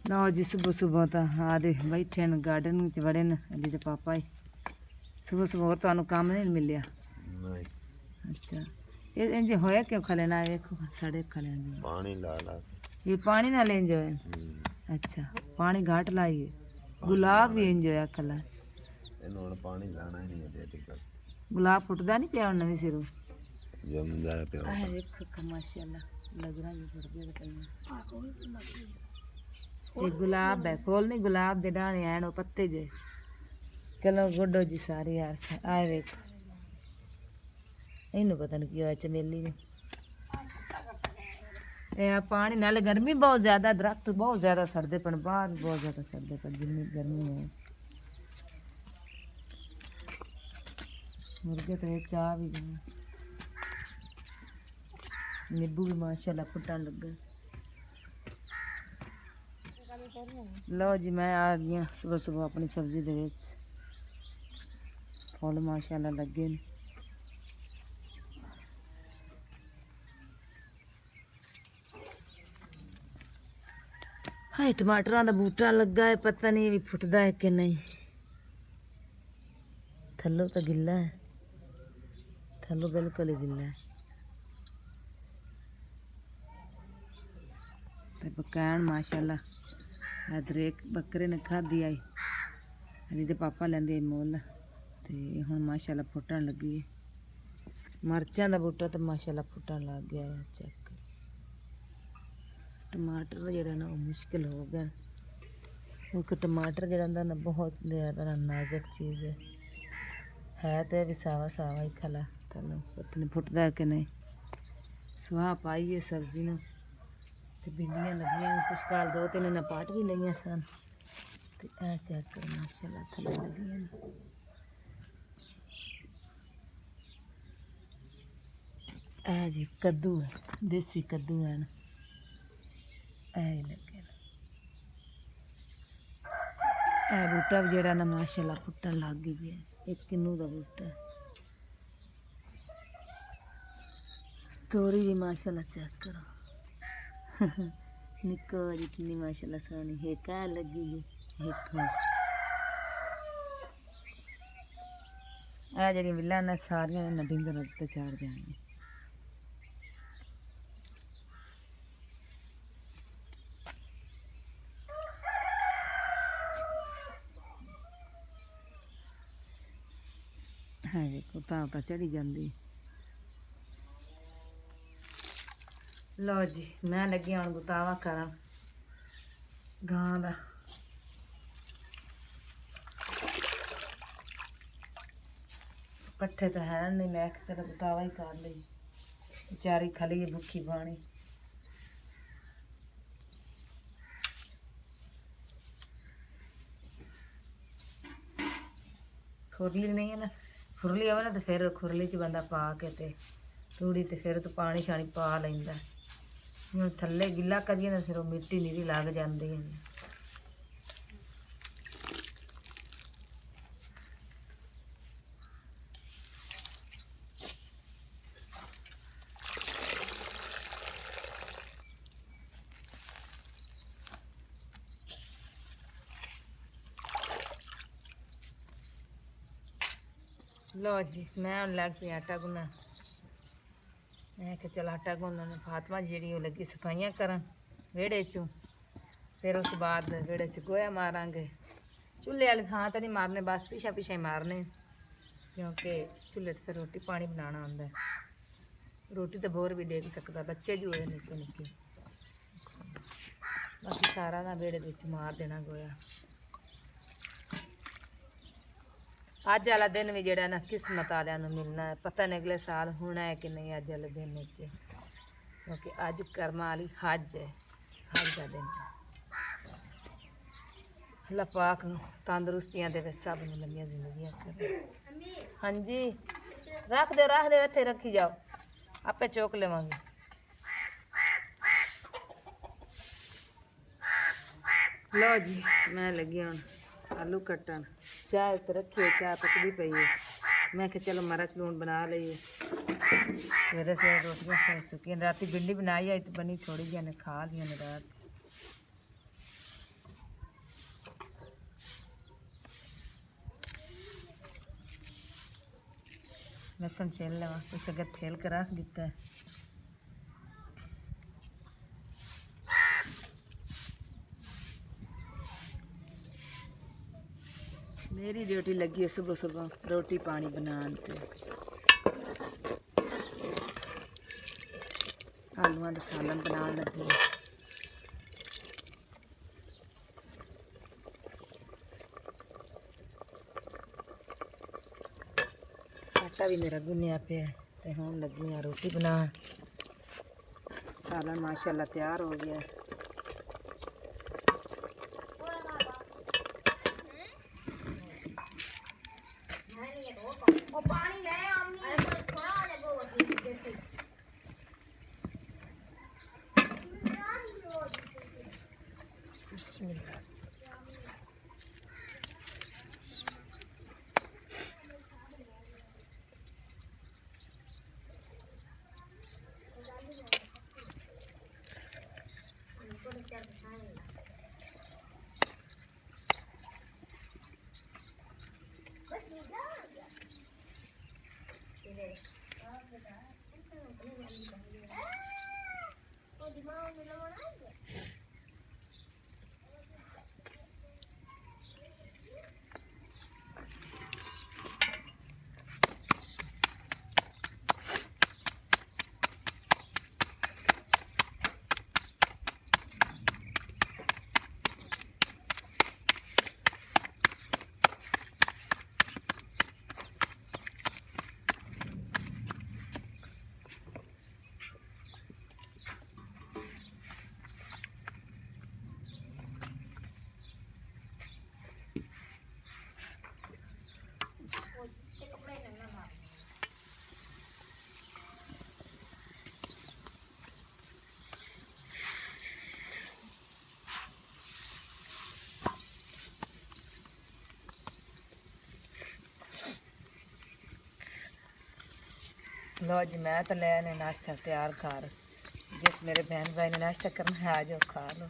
ना जी सुबह सुबह तो आदे बैठे न गार्डन च बड़े न अली दे पापा ही सुबह सुबह और तुहानू काम नहीं मिलिया नहीं अच्छा ये इंज होया क्यों खले ना देखो साढ़े खले पानी ला ला ये पानी ना लें जो है अच्छा पानी घाट लाइए गुलाब भी इंज होया खला ਇਹਨੂੰ ਹੁਣ ਪਾਣੀ ਲਾਣਾ ਹੀ ਨਹੀਂ ਅਜੇ ਤੱਕ गुलाब फुटदा नहीं पिया नवी सिरों ਜੰਮਦਾ ਪਿਆ आ देखो माशाल्लाह लग रहा है फुट गया ये गुलाब है खोल नहीं गुलाब दे डाने हैं वो पत्ते जे चलो गुड्डो जी सारी यार आए देख इन्हें पता नहीं क्या चमेली ने पानी नाले गर्मी बहुत ज़्यादा दरख्त बहुत ज़्यादा सर्दे पर बाहर बहुत ज़्यादा सर्दे पर जितनी गर्मी है मुर्गे तो ये चाह भी गए नींबू भी माशाल्लाह फुटन लग गए लो जी मैं आ गई सुबह सुबह अपनी सब्जी दे फुल माशाल्लाह लगे न हाय टमाटरां दा बूटा लगा है पता नहीं भी फुटदा है कि नहीं थल्लों तो गिल्ला है थल्लों बिल्कुल ही गिल्ला है ते पकान माशाल्लाह अदरक बकरे ने खाधी आई अली दे पापा लेंदे मोल ते हुण माशाल्लाह फुटन लगी है मरचां दा बूटा तो माशाल्लाह फुटन लग गया है चेक टमाटर जरा ना मुश्किल हो गया क्योंकि टमाटर जरा ना बहुत ज़्यादा नाजुक चीज़ है तो भी सावा सावा ही खला चलो पता नहीं फुटदा कि नहीं सुहा पाई है सब्जी ने तो बिल्लियाँ लगियां कुछ काल दो तीन ने पाट भी लिया सन तो ऐ चेक करो माशाल्लाह थल्ले लगियां ऐ जी कद्दू है देसी कद्दू है ना ऐ लगे ऐ बूटा भी जरा ना माशाल्लाह फुटन लग गया एक किन्नू का बूटा तोरी भी माशाल्लाह चेक करो निक्को जी किन्नी माशाल्लाह सोहनी हिक ऐ लगी जी हिक ऐ जेह्ड़ी विल्ला ने सारियां नडिंग ते चार जानी है देखो तां चढ़ी जाती लो जी मैं लगी हूँ गुतावा करन गां दा पट्ठे तो है नहीं मैं चलो गुतावा ही कर ली बेचारी खली भुखी पानी खुरली नहीं है ना खुरली आवे ना तो फिर खुरली च बंदा पा के ते तूड़ी ते फिर तो पानी शानी पा लैंदा ਹੁਣ ਥੱਲੇ ਗਿੱਲਾ ਕਰੀਏ ਨਾ ਫਿਰ ਉਹ ਮਿੱਟੀ ਨੀਰੀ ਲੱਗ ਜਾਂਦੀ ਹੈ लो जी मैं ਹੁਣ ਲੱਗ ਪਈ ਆਟਾ ਗੁੰਨਣ मैं कि चल आटा गुनन फातिमा जी लगी सफाइयां करन वेड़े चों फिर उस बाद वेड़े च गोया मारांगे चूल्हे वाली थां तो नहीं मारने बस पिछा पिछा ही मारने क्योंकि चूल्हे तो फिर रोटी पानी बनाना होंदा रोटी तो बोर भी देख सकता बच्चे जो होए निक्के निक्के बाकी सारा ना वेड़े विच मार देना गोया अज वाला दिन भी जोड़ा ना किस्मत वाले मिलना है पता नहीं अगले साल होना है कि नहीं अज वाले दिन क्योंकि अज कर्मा वाली हज है हज का दिन अल्लाह पाक तंदुरुस्तियां दे सब लंबियां जिंदगियां करे हाँ जी रख दे इत्थे रखी जाओ आपे चौक लेवांगे लो जी मैं लगी हूँ आलू कट्टन चाय तो रखी है चाय पकड़ी पई है मैं कि चलो मिर्च लून बना लीए सवेरे सवेरे रोटियां सुखी रात भिंडी बनाई आई तो बनी थोड़ी जी ने खा लिया ने रात लहसुन छील लवा कुछ अगर छील कर रख दिता है। मेरी ड्यूटी लगी है सुबह सुबह रोटी पानी बनाने आलूआं का सालन बनाने लगी है। आटा भी मेरा गुन्निया पे ते हुण लगी हाँ रोटी बनान। सालन माशाल्लाह तैयार हो गया। बिस्मिल्लाह। लो जी मैं तो ले आने नाश्ता तैयार कर। जिस मेरे बहन भाई ने नाश्ता करना है आ जाओ खा लो।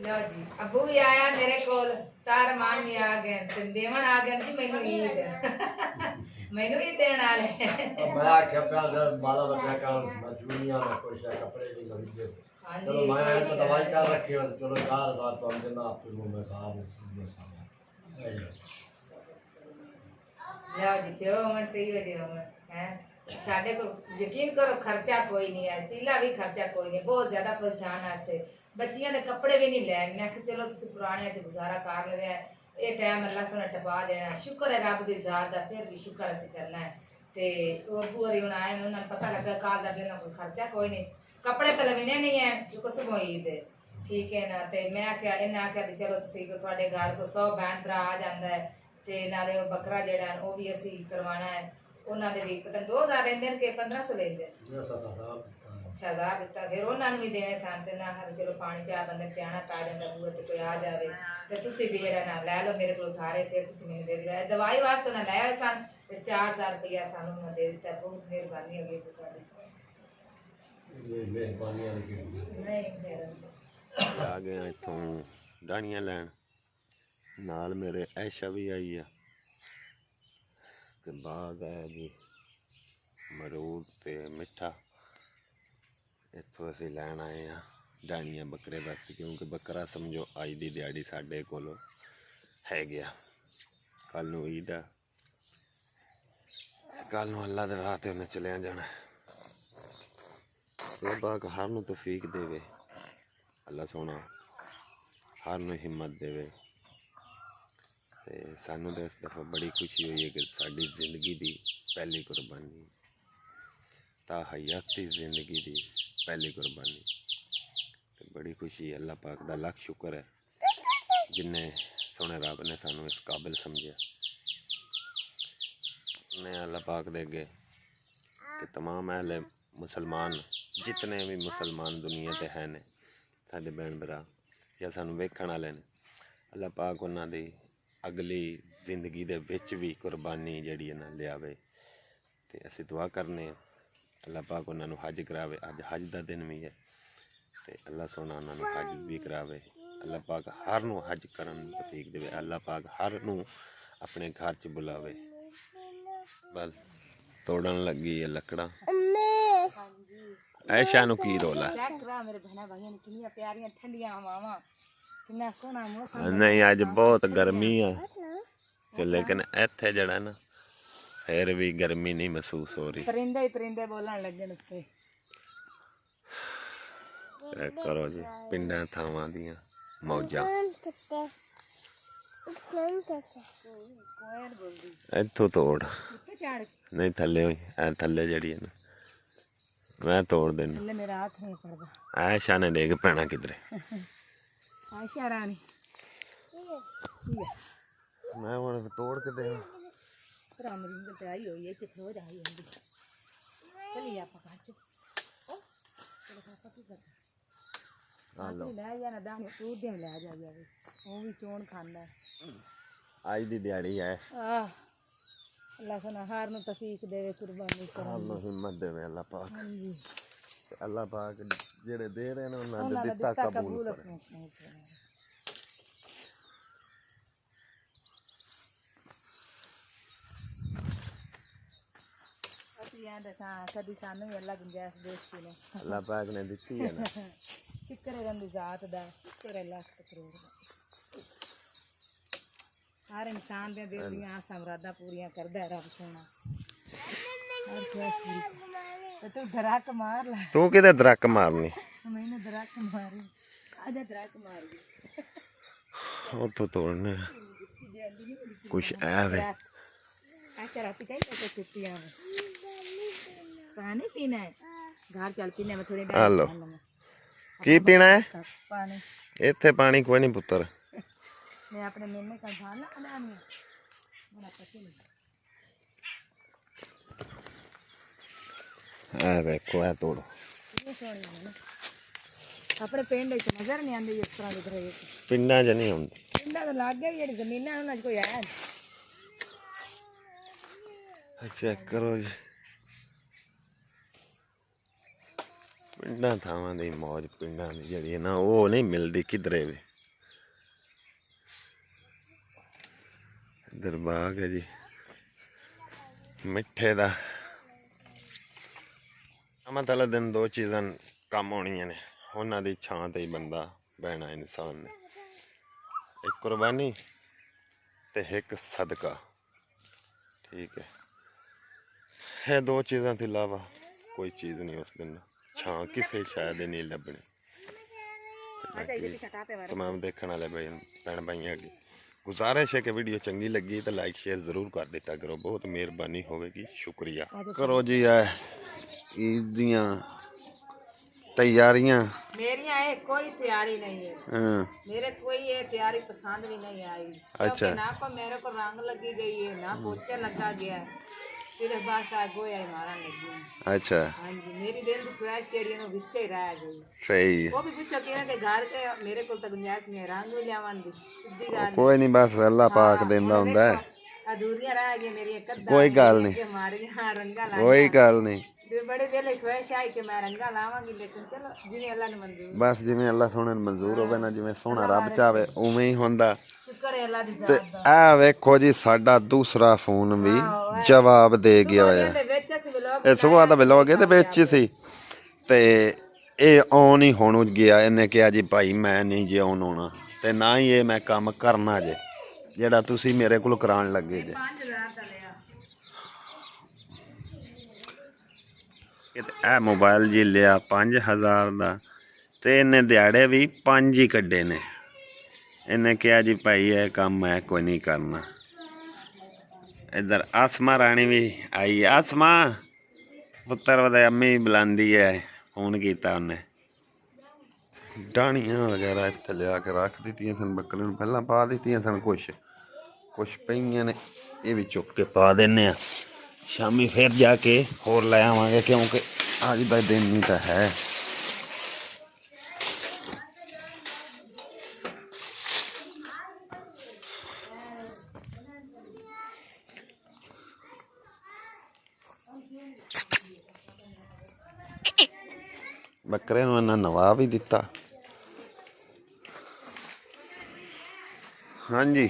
लो जी अबू भी आया मेरे कोल तार मान भी आ गए ते देवन आ गए जी मैनू ईद मैनू ही देण वाले मैं आख्या प्या बाला बच्चा का मजबूरियां में कुछ है कपड़े भी लगी दे। हाँ चलो जी मैं तो दवाई कर रखी है चलो 4000 तो हम देना आपके मुंह में साहब लो जी क्यों मन तैयो जी हैं साडे को यकीन करो खर्चा कोई नहीं है तीला भी खर्चा कोई नहीं बहुत ज्यादा परेशान है से बच्चियां दे कपड़े भी नहीं लैन मैं कि चलो तुसी पुराने च गुजारा कर ले ये टाइम अल्लाह सोने टपा देना शुक्र है रब दी जात दा फिर भी शुक्र असी करना है ते वो अबू हरी हुण आए उन्हें पता लगा काल दा बिना कोई खर्चा कोई नहीं कपड़े तो लविने नहीं है जो को सुबह ईद है ठीक है ना ते मैं आख्या इन्हें आख्या भी चलो तुसी तुहाडे घर को 100 बहन भरा आ जांदा है ते नाले वो बकरा जेड़ा वो भी असी करवाना है उन्हां दे भी पता 2000 लेंदे के 1500 लेंदे अच्छा 1000 दिता फिर उन्हां भी देने सन ते ना हर चलो पानी चाह बंदे प्याना पै जांदा बूहे ते कोई आ जावे ते तुसी भी जेड़ा ना ले लो मेरे को थारे फिर तुसी मैनू दे दिया दवाई वास्ते ना ले सन ते 4000 रुपया सानू ना दे दिता बहुत मेहरबानी हो गई तुहाडी ये मेहरबानी लगी नहीं फिर आ गए इतों डाणियां लैन नाल मेरे ऐशा भी आई है ते बाग है जी मरूद ते मिठा इतों असी लैन आए हैं डाणियां बकरे वास्ते क्योंकि बकरा समझो अज की दिहाड़ी साढ़े कोल है गया कल नूं ईद है कल नूं अल्लाह दे राह ते उन्हें चलिया जाना ये बाग हर नूं तौफीक देवे अल्लाह सोना हर नूं हिम्मत देवे ते सानू तो इस दफ़ा बड़ी खुशी हुई है कि साडी जिंदगी की पहली कुर्बानी ताहयाती जिंदगी की पहली कुर्बानी ते बड़ी खुशी है अल्लाह पाक दा लख शुक्र है जिन्हें सोने रब ने सानू इस काबिल समझा ने अल्लाह पाक दे अगे कि तमाम अहले मुसलमान जितने भी मुसलमान दुनिया ते हैं ने साडे भैन भरा या सानू वेखण वाले ने अल्लाह पाक उन्हां दी ਅਗਲੀ ਜ਼ਿੰਦਗੀ ਦੇ ਵਿੱਚ ਵੀ ਕੁਰਬਾਨੀ ਜਿਹੜੀ ਹੈ ਨਾ ਲਿਆਵੇ। ਤੇ ਅਸੀਂ ਦੁਆ ਕਰਨੇ ਹਾਂ ਅੱਲਾਹ ਪਾਕ ਉਹਨਾਂ ਨੂੰ ਹੱਜ ਕਰਾਵੇ। ਅੱਜ ਹੱਜ ਦਾ ਦਿਨ ਵੀ ਹੈ ਤੇ ਅੱਲਾਹ ਸੋਹਣਾ ਉਹਨਾਂ ਨੂੰ ਹੱਜ ਵੀ ਕਰਾਵੇ। ਅੱਲਾਹ ਪਾਕ ਹਰ ਨੂੰ ਹੱਜ ਕਰਨ ਦੀ ਤੌਫੀਕ ਦੇਵੇ। ਅੱਲਾਹ ਪਾਕ ਹਰ ਨੂੰ ਆਪਣੇ ਘਰ 'ਚ ਬੁਲਾਵੇ। ਬਸ ਤੋੜਨ ਲੱਗੀ ਹੈ ਲੱਕੜਾਂ। ਐਸ਼ਾ ਨੂੰ ਕੀ ਰੋਲਾ? ਚੈੱਕ ਕਰਾ ਮੇਰੇ ਭੈਣਾਂ ਭਾਈਆਂ ਨੇ ਕਿੰਨੀਆਂ ਪਿਆਰੀਆਂ ਠੰਡੀਆਂ ਹਵਾਵਾਂ, ਕਿੰਨਾ ਸੋਹਣਾ ਮੌਸਮ। ਨਹੀਂ ਅੱਜ ਬਹੁਤ ਗਰਮੀ ਆ ਤੇ ਲੇਕਿਨ ਇੱਥੇ ਜਿਹੜਾ ਨਾ ਫਿਰ ਵੀ ਗਰਮੀ ਨਹੀਂ ਮਹਿਸੂਸ ਹੋ ਰਹੀ। ਪਰਿੰਦੇ ਹੀ ਪਰਿੰਦੇ ਬੋਲਣ ਲੱਗੇ ਨੇ ਉੱਤੇ। ਚੈੱਕ ਕਰੋ ਜੀ ਪਿੰਡਾਂ ਥਾਵਾਂ ਦੀਆਂ ਮੌਜਾਂ। ਇੱਥੋਂ ਤੋੜ ਨਹੀਂ ਥੱਲੇ ਹੋਈ ਐ ਥੱਲੇ ਜਿਹੜੀ ਹੈ ਨਾ ਮੈਂ ਤੋੜ ਦੇਣਾ। ਮੇਰਾ ਹੱਥ ਨਹੀਂ ਪੜਦਾ। ਆਇਸ਼ਾ ਨੇ ਡੇਗ ਪੈਣਾ ਕਿਧਰੇ। ਆਇਸ਼ਾ ਰਾਣੀ ਮੈਂ ਹੁਣ ਤੋੜ ਕੇ ਦੇ ਭਰਾ ਮਰਿੰਦਰ ਤੇ ਆਈ ਹੋਈ ਹੈ ਕਿ ਖੋ ਜਾ ਹੁੰਦੀ। ਚਲੀ ਆਪਾਂ ਘਰ ਚ ਚਲੋ ਪਾਪਾ ਕੀ ਕਰਦਾ ਆ ਲੋ ਲੈ ਜਾ ਨਾ ਦਾਣੇ ਤੂੰ ਦੇ ਲੈ ਜਾ ਜਾਵੇ ਉਹ ਵੀ ਚੋਣ ਖਾਂਦਾ। ਅੱਜ ਦੀ ਦਿਹਾੜੀ ਹੈ। ਆਹ ਅੱਲਾਹ ਸਨਾ ਹਾਰ ਨੂੰ ਤੌਫੀਕ ਦੇਵੇ ਕੁਰਬਾਨੀ ਕਰਨ ਦੀ। ਹਿੰਮਤ ਦੇਵੇ ਅੱਲਾਹ ਪਾਕ। ਹਾਂਜੀ ਅੱਲਾਹ ਪਾਕ ਜਿਹੜੇ ਦੇ ਰਹੇ ਨੇ ਉਹਨਾਂ ਦਾ ਦਿੱਤਾ ਕਬੂਲ ਕਰੇ। ਕਦੀ ਸਾਨੂੰ ਵੀ ਅੱਲਾ ਗੁੰਜਾਇਸ਼ ਦੇਤੀ ਨੇ। ਅੱਲਾਹ ਪਾਕ ਨੇ ਦਿੱਤੀ ਹੈ ਨਾ। ਸ਼ੁਕਰ ਹੈ ਰੰਦੀ ਜ਼ਾਤ ਦਾ, ਸ਼ੁਕਰ ਹੈ ਲੱਖ ਕਰੋੜ ਦਾ। ਹਰ ਇਨਸਾਨ ਦੇ ਦਿਲ ਦੀਆਂ ਆਸਾਂ ਮੁਰਾਦਾਂ ਪੂਰੀਆਂ ਕਰਦਾ ਹੈ ਰੱਬ ਸੋਹਣਾ। ਤੇ ਤੂੰ ਦਰਕ ਮਾਰ ਲੈ। ਤੂੰ ਕਿਤੇ ਦਰਕ ਮਾਰਨੀ? ਮੈਨੂੰ ਦਰਕ ਮਾਰੀ। ਆਜਾ ਦਰਕ ਮਾਰ ਗਈ। ਉੱਥੋਂ ਤੋੜਨੇ ਕੁਛ ਐ ਵੇ। अच्छा रात चाहिए छुट्टियां में पानी पीना है। घर चल पीने में थोड़ी हेलो की पीना है? पानी इत्थे पानी कोई नहीं पुत्र। मैं अपने मेमे का खाना बनानी बड़ा पसंद है। देखो है तोड़ो ये सोनी है ना अपने पिंड च नजर नहीं आंदी इस तरह दिख रही। पिंडा च नहीं आउंदी। पिंडा तो लाग गई जेडी जमीनां उन्हां च कोई है। चेक करो जी पिंडा थावां दी मौज पिंडा दी जिहड़ी ना वो नहीं मिलती किधरे भी। इधर बाग है जी मिठे दा। मतलब दिन दो चीज़ां कम होनियां ने उन्हां दी छां ते ही बंदा बहना इंसान ने। एक कुर्बानी ते एक सदका। ठीक है है दो चीज़ों के अलावा कोई चीज़ नहीं उस दिन छां किसी शायद नहीं लभनी। तमाम देखने वाले भैन भाइयों की गुजारिश है कि वीडियो चंगी लगी तो लाइक शेयर ज़रूर कर दिता करो। बहुत मेहरबानी होगी। शुक्रिया करो जी। ईद दियां तैयारियां मेरियां है कोई तैयारी नहीं है। मेरे कोई ये तैयारी पसंद भी नहीं आई। अच्छा ना को मेरे को रंग लगी गई है ना पोचा लगा गया है सिर्फ बस आ गोया ही मारन लगी। अच्छा हां जी मेरी दिल की ख्वाहिश केड़ी है विच ही रह गई। सही है वो भी पूछो कि घर के मेरे को तो गुंजाइश नहीं रंग भी लियावन दी सीधी गल कोई नहीं बस अल्लाह पाक देंदा हुंदा है। अधूरियां रह गई मेरी एक अद्धा कोई गल नहीं मारी हां रंगा ला कोई गल नहीं। बड़े दिल की ख्वाहिश आई कि मैं रंगा लावांगी लेकिन चलो जिवें अल्लाह ने मंजूर बस जिवें अल्लाह सोहणे ने मंजूर होवे ना जिवें सोहना रब चाहे उवें ही हुंदा। शुक्र है अल्लाह दी जात दा। आ वेखो जी साडा दूसरा फोन भी जवाब दे गया है। ये सुबह दा व्लॉग ਇਹਦੇ ਵਿੱਚ ਸੀ ਤੇ ਇਹ ਔਨ ਹੀ ਹੁਣ ਗਿਆ। ਇਹਨੇ ਕਿਹਾ ਜੀ ਭਾਈ ਮੈਂ ਨਹੀਂ ਜੇ ਔਨ ਹੋਣਾ ਤੇ ਨਾ ਹੀ ਇਹ ਮੈਂ ਕੰਮ ਕਰਨਾ ਜੇ ਜਿਹੜਾ ਤੁਸੀਂ ਮੇਰੇ ਕੋਲ ਕਰਾਉਣ ਲੱਗੇ ਜੇ। 5000 ਦਾ ਲਿਆ ਇਹ मोबाइल जी लिया 5000 का तो इन्हें दिहाड़े भी 5 ही कड्ढे ने। इन्हें कहा जी भाई ये काम मैं कोई नहीं करना। इधर आसमा रानी भी आई। आसमा पुत्र वह अम्मी बुलांदी है फोन किया उन्हें। डाणियां वगैरह इत्थे लिया के रख दी सन बकरे नूं पहलां पा दी सन कुछ पईयां ने ये भी चुक के पा देने आ। शामी फिर जाके होर लै आवांगे क्योंकि अज का दिन ही तो है। ਬੱਕਰੇ ਨੂੰ ਇਹਨਾਂ ਨਵਾ ਵੀ ਦਿੱਤਾ। ਹਾਂਜੀ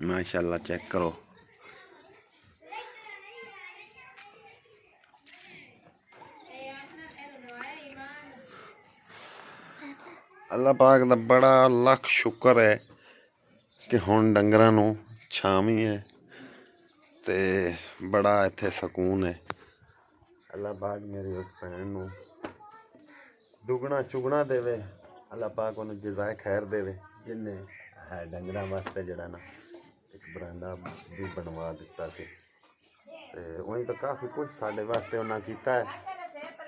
माशाल्लाह चेक करो। अल्लाह पाक दा बड़ा लख शुक्र है कि हुण डंगरां नूं छावी है ते बड़ा इत्थे सकून है। अल्लाह पाक मेरी उस भैन नूं दुगना चुगना देवे। अल्लाह पाक उन्हें जज़ाए खैर देवे जिन्हें है डंगरां वास्ते जड़ा ना एक बरांडा भी बनवा दिता सी ते वहीं तो काफ़ी कुछ साडे वास्ते उन्हें कीता है।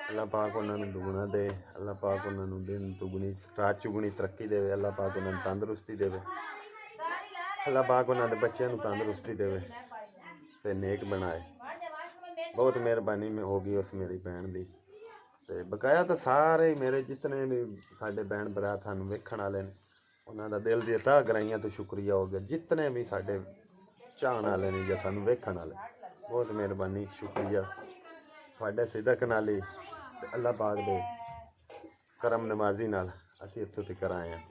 अल्लाह पाक उन्होंने दुगना दे। अल्लाह पाक उन्होंने दिन दुगनी रात चुगनी तरक्की देवे। अल्लाह पाक उन्होंने तंदुरुस्ती देवे। अल्लाह पाक उन्होंने बच्चों को तंदुरुस्ती देवे ते नेक बनाए। बहुत मेहरबानी में होगी उस मेरी भैन दी ते बकाया तो सारे मेरे जितने भी साडे भैन भरा थानू वेखण वाले ने उन्हां दा दिल दी तह गराइयां तो शुक्रिया हो गया। जितने भी साडे चाहण वाले ने या सानू वेखण वाले बहुत मेहरबानी शुक्रिया तुहाडे सिदक नाल ही ते अल्लाह पाक दे करम नवाजी नाल असीं इत्थों तक आए हैं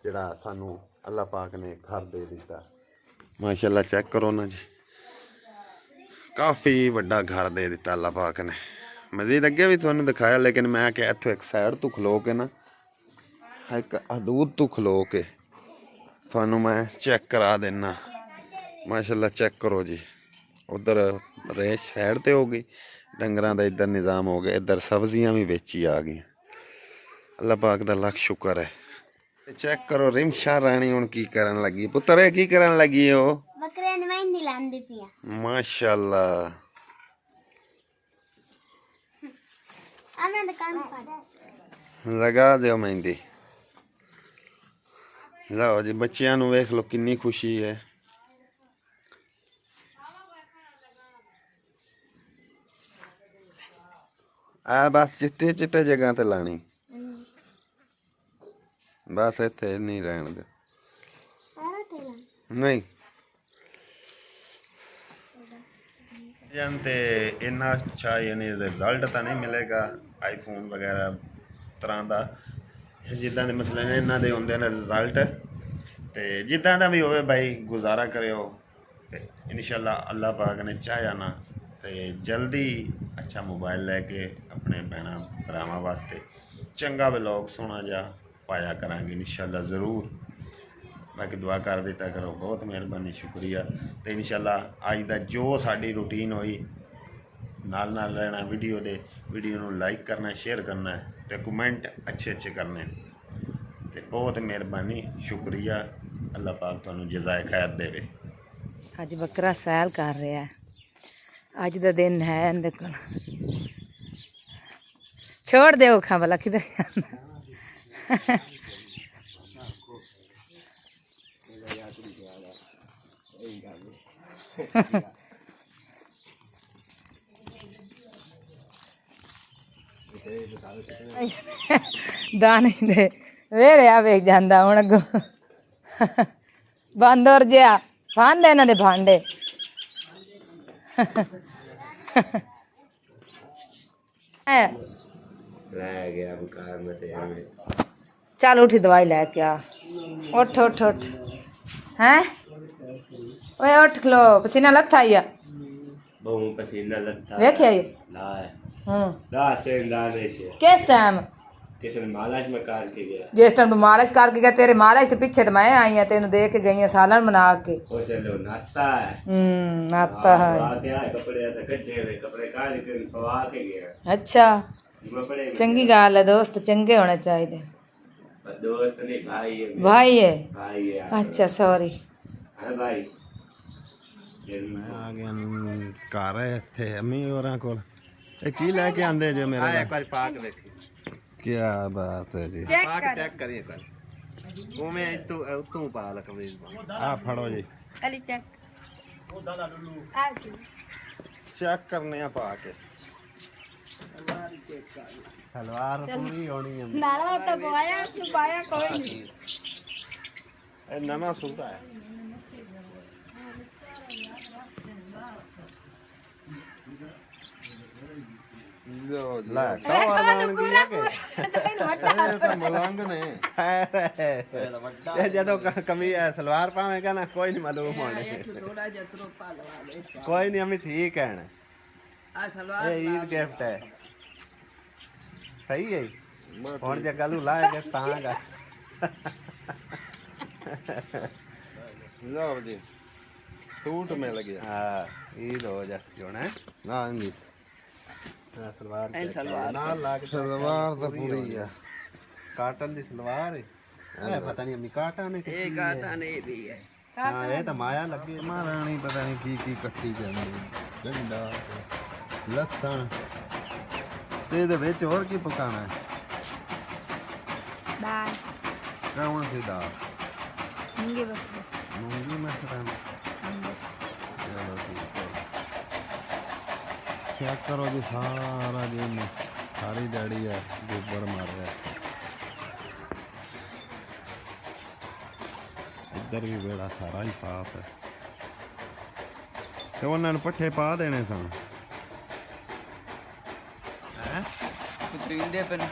जिहड़ा सानू अल्लाह पाक ने घर दे दिता। माशाअल्लाह चेक करो ना जी काफ़ी वड्डा घर दे दिता अल्लाह पाक ने। मजीद अगे भी तुहानू दिखाया लेकिन मैं क्या इत्थों एक साइड तो खलो के ना एक हदूद तो खलो के तुहानू मैं चेक करा देना। माशाअल्लाह चेक करो जी उधर रेश साइड ते हो गई डंगरां दा इधर निज़ाम हो गया। इधर सब्जियां भी बेची आ गई। अल्लाह पाक दा लख शुक्र है। चेक करो रिमशा रानी हुण की करन लगी। पुत्तर की करन लगी हो? बकरे ने मेहंदी लांदी पिया। माशाअल्लाह आना दुकान पर लगा दो मेहंदी। लो जी बच्चियां नू वेख लो कितनी खुशी है। आ बस चिट्टे चिट्टे जगह ते लानी बस इत्थे नहीं रहन दे नहीं जानते इन्ना अच्छा यानी रिजल्ट तो नहीं मिलेगा आईफोन वगैरह तरह का जिदा के मतलब इन्हों के होंगे ने रिजल्ट तो जिदा का भी होवे भाई गुजारा करो तो इंशाल्लाह अल्लाह पाक ने चाहया ना तो जल्दी अच्छा मोबाइल लैके अपने भैन भरावां वास्ते चंगा व्लॉग सोहना जा पाया करांगे इंशाल्लाह ज़रूर। बाकी दुआ कर देता करो बहुत मेहरबानी शुक्रिया। तो इंशाल्लाह अज दा जो साडी रूटीन हुई नाल नाल रहना वीडियो दे वीडियो नू लाइक करना शेयर करना तो कमेंट अच्छे अच्छे करने तो बहुत मेहरबानी शुक्रिया। अल्लाह पाक तुहानू जज़ाए खैर देवे। अज बकरा सैल कर रहा है अज का दिन है इहदे कोल। छोड़ दे खा भला किधर दाने दे वेरे आ वेख जांदा हुण अगों बांदर जिहा फांद इन्हां दे भांडे चल उठी दवाई लैके आ उठ उठ उठ हैं ओए उठ खलो पसीना लथा आई बहुत पसीना लथा वेख आई किस टाइम किसी ने मालिश में करके गया जिस टाइम तू मालिश करके गया तेरे मालिश तो पीछे तो मैं आई तेन देख के गई सालन बना के नाता है नाता है कपड़े काट के पवा के गया। अच्छा चंगी गाल है दोस्त चंगे होने चाहिए। दोस्त नहीं भाई है भाई है भाई है अच्छा सॉरी भाई मैं आ गया घर है इत्थे अम्मी होरां कोल की लेके आंदे जो मेरे एक बार पाक देखी क्या बात है जी पाक चेक करिए कर वो मैं तू पा ला कमीज आ फड़ो जी अली चेक चेक करने आ पा के सलवार पूरी होनी है नाला तो पाया तू पाया कोई नहीं ए नवा सूट है ਲੈ ਟਾਵਾ ਲਾਣ ਗਿਆ ਕਿ ਇਹ ਤਾਂ ਮਲੰਗ ਨੇ ਇਹ ਜਦੋਂ ਕਮੀ ਸਲਵਾਰ ਪਾਵੇਂਗਾ ਨਾ ਕੋਈ ਨਹੀਂ ਮਾਲੂਮ ਹੋਣੇ ਥੋੜਾ ਜਿਹਾ ਤਰੋਪਾ ਲਵਾ ਦੇ ਕੋਈ ਨਹੀਂ ਅਮੀ ਠੀਕ ਹੈ ਆ ਸਲਵਾਰ ਇਹ ਈਦ ਗਿਫਟ ਹੈ ਸਹੀ ਹੈ ਹੁਣ ਜੇ ਗਲੂ ਲਾਏਗਾ ਤਾਂ ਗਾ ਲਓ ਜੀ ਸੂਟ ਮਿਲ ਗਿਆ ਹਾਂ ਈਦ ਹੋ ਜਾਤੀ ਹੁਣ ਹੈ ਹਾਂ ਜੀ ਸਲਵਾਰ ਇਹ ਸਲਵਾਰ ਨਾਲ ਲਾ ਕੇ ਸਲਵਾਰ ਤਾਂ ਪੂਰੀ ਆ ਕਾਟਨ ਦੀ ਸਲਵਾਰ ਹੈ ਇਹ ਪਤਾ ਨਹੀਂ ਅਮੀ ਕਾਟਨ ਹੈ ਕਿ ਇਹ ਗਾਟਾ ਨਹੀਂ ਵੀ ਹੈ ਹਾਂ ਇਹ ਤਾਂ ਮਾਇਆ ਲੱਗੀ ਮਹਾਰਾਣੀ ਪਤਾ ਨਹੀਂ ਕੀ ਕੱਟੀ ਜਾਂਦੀ ਗੰਡਾ ਲਸਣ ਤੇ ਇਹਦੇ ਵਿੱਚ ਹੋਰ ਕੀ ਪਕਾਣਾ ਹੈ दाल ਕੌਣ ਸੀ ਦਾਲ मूंगे बस ਮੂੰਗੀ ਮਸਰਾਂ ਚਲੋ ਠੀਕ ਹੈ ਚੈੱਕ ਕਰੋ ਜੀ ਸਾਰਾ ਦਿਨ ਸਾਰੀ ਡੈਡੀ ਹੈ ਗੋਬਰ ਮਾਰ ਰਿਹਾ ਇੱਧਰ ਵੀ ਵੇੜਾ ਸਾਰਾ ਹੀ ਸਾਫ ਹੈ ਤੇ ਉਹਨਾਂ ਨੂੰ ਪੱਠੇ ਪਾ ਦੇਣੇ ਸਨ ਕੁਤਰੀਨ ਦੇ ਪਨ